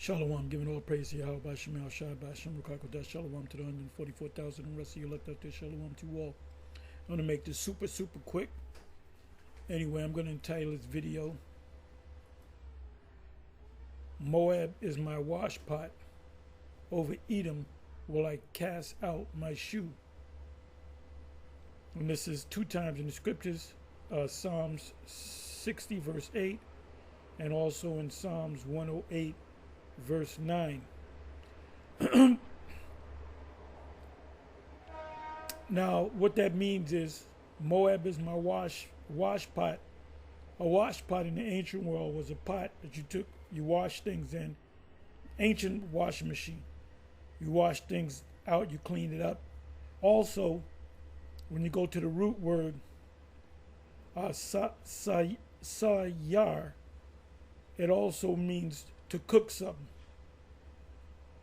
Shalom, giving all praise to Yahweh, Bashem, Al Shai, Bashem, Rukakodash, Shalom to the 144,000 and the rest of you elect out there, Shalom to you all. I'm going to make this super quick. Anyway, I'm going to entitle this video, Moab is my wash pot, over Edom will I cast out my shoe. And this is two times in the scriptures, Psalms 60 verse 8, and also in Psalms 108 verse 9. Now, what that means is Moab is my wash pot. A wash pot in the ancient world was a pot that you wash things in. Ancient washing machine. You wash things out, you clean it up. Also, when you go to the root word, sayar, it also means to cook something.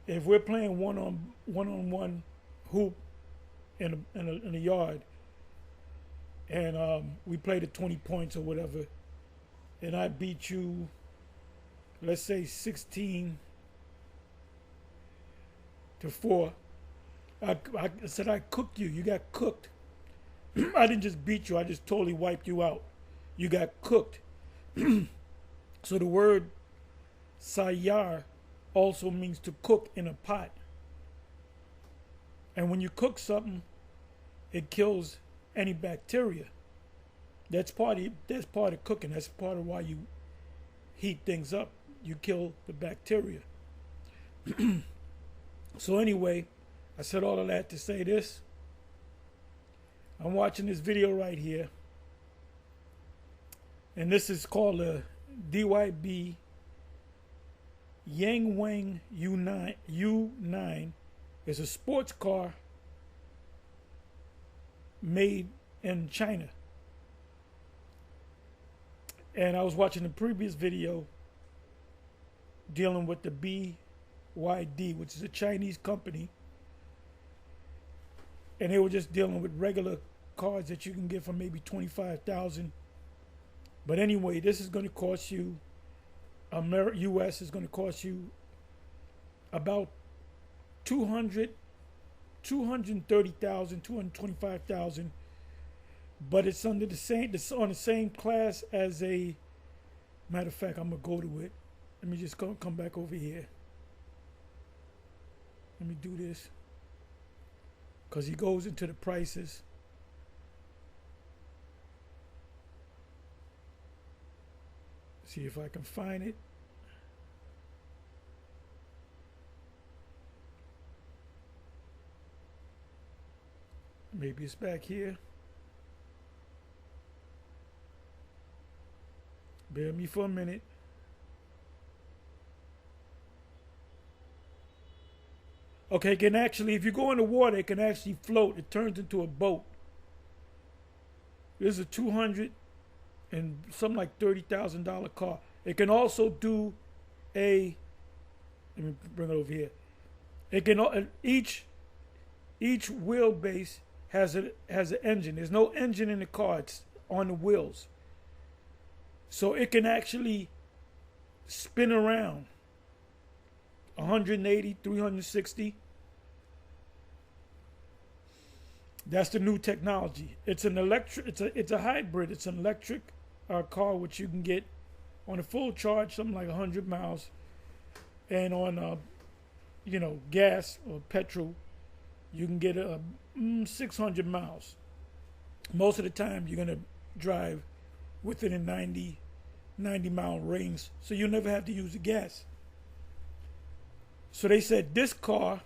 If we're playing one-on-one hoop in a yard, and we played at 20 points or whatever, and I beat you, let's say 16-4. I said I cooked you. You got cooked. I didn't just beat you. I just totally wiped you out. You got cooked. So the word sayar also means to cook in a pot. And when you cook something, it kills any bacteria. That's part of cooking. That's part of why you heat things up. You kill the bacteria. So anyway, I said all of that to say this. I'm watching this video right here. And this is called a DYB Yang Wang U9. It's a sports car made in China. And I was watching the previous video dealing with the BYD, which is a Chinese company. And they were just dealing with regular cars that you can get for maybe $25,000. But anyway, this is going to cost you, US is going to cost you about $230,000, $225,000. But it's under it's on the same class as a, matter of fact, I'm going to go to it. Let me just come back over here. Let me do this. Because he goes into the prices. See if I can find it. Maybe it's back here. Bear with me for a minute. Okay, can actually, if you go in the water, it can actually float. It turns into a boat. This is a $200 and something like $30,000 car. It can also do a, let me bring it over here. It can each wheelbase has an engine. There's no engine in the car. It's on the wheels. So it can actually spin around 180, 360. That's the new technology. It's an electric. It's a hybrid. It's an electric car which you can get on a full charge, something like 100 miles, and on gas or petrol, you can get 600 miles. Most of the time, you're gonna drive within a 90 mile range, so you'll never have to use the gas. So they said this car,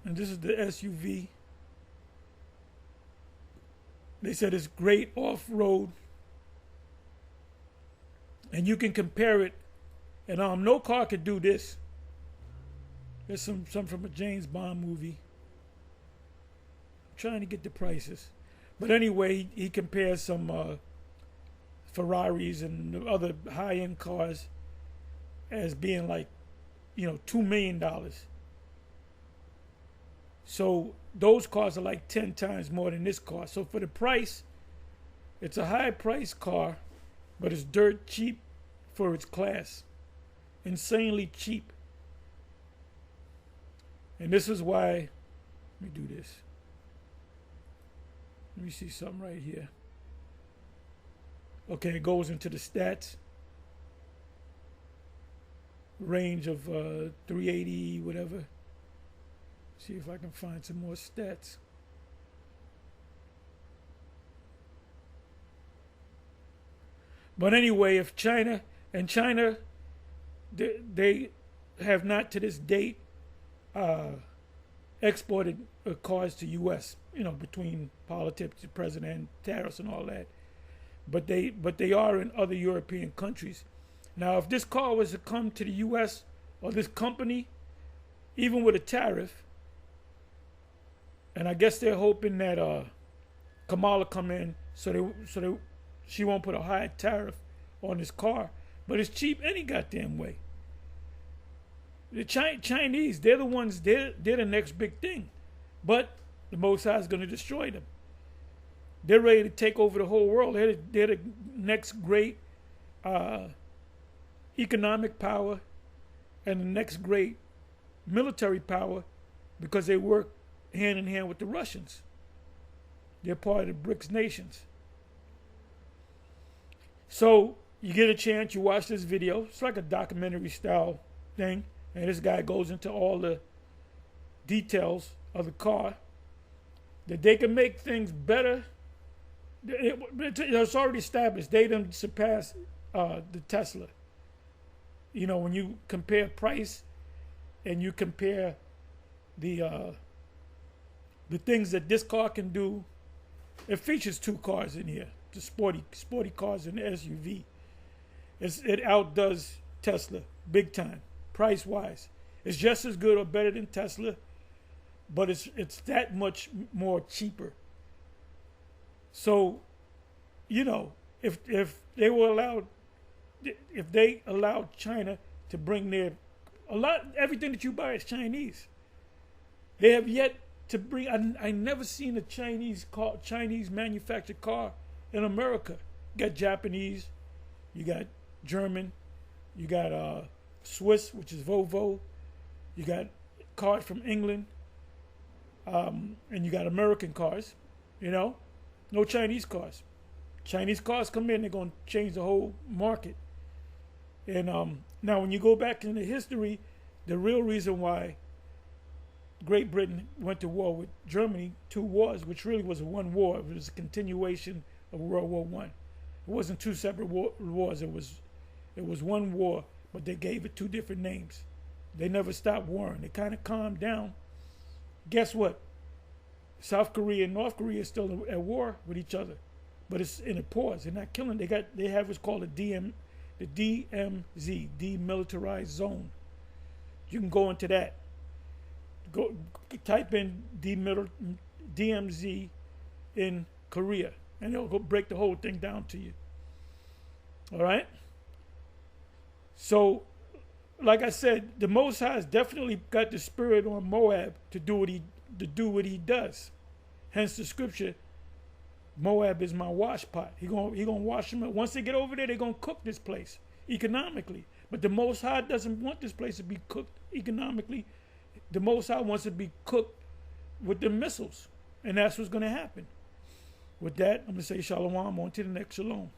and this is the SUV, they said it's great off-road, and you can compare it, and no car could do this. There's some from a James Bond movie. I'm trying to get the prices. But anyway, he compares some Ferraris and other high-end cars as being like, $2 million. So those cars are like 10 times more than this car. So for the price, it's a high-priced car, but it's dirt cheap for its class. Insanely cheap. And this is why, let me do this. Let me see something right here. Okay, it goes into the stats. Range of 380, whatever. See if I can find some more stats. But anyway, if China, they have not to this date exported cars to U.S., between politics, the president, tariffs and all that. But they are in other European countries. Now, if this car was to come to the U.S. or this company, even with a tariff, and I guess they're hoping that Kamala come in so she won't put a high tariff on this car, but it's cheap any goddamn way. The Chinese, they're the ones, they're the next big thing, but the Most High is going to destroy them. They're ready to take over the whole world. They're the next great economic power and the next great military power because they work hand in hand with the Russians. They're part of the BRICS nations. So you get a chance, you watch this video. It's like a documentary style thing. And this guy goes into all the details of the car. That they can make things better. It's already established. They done surpassed the Tesla. When you compare price and you compare the things that this car can do, it features two cars in here. The sporty cars and the SUV. It outdoes Tesla big time, price wise. It's just as good or better than Tesla, but it's that much more cheaper. So, if they were allowed, if they allowed China to bring everything that you buy is Chinese. They have yet to bring. I never seen a Chinese manufactured car in America. You got Japanese, you got German, you got Swiss, which is Volvo, you got cars from England, and you got American cars. No Chinese cars. Chinese cars come in, they're going to change the whole market. And now when you go back into history, the real reason why Great Britain went to war with Germany, 2 wars, which really was one war. It was a continuation of World War I. It wasn't 2 separate wars. It was one war, but they gave it 2 different names. They never stopped warring. They kind of calmed down. Guess what? South Korea and North Korea are still at war with each other, but it's in a pause. They're not killing. They have what's called the DMZ, demilitarized zone. You can go into that. Go type in DMZ in Korea, and it'll go break the whole thing down to you. All right. So, like I said, the Most High has definitely got the spirit on Moab to do what he does. Hence the scripture, Moab is my washpot. He gonna wash them up. Once they get over there, they're gonna cook this place economically. But the Most High doesn't want this place to be cooked economically. The Most High wants it to be cooked with the missiles. And that's what's gonna happen. With that, I'm gonna say shalom, on to the next shalom.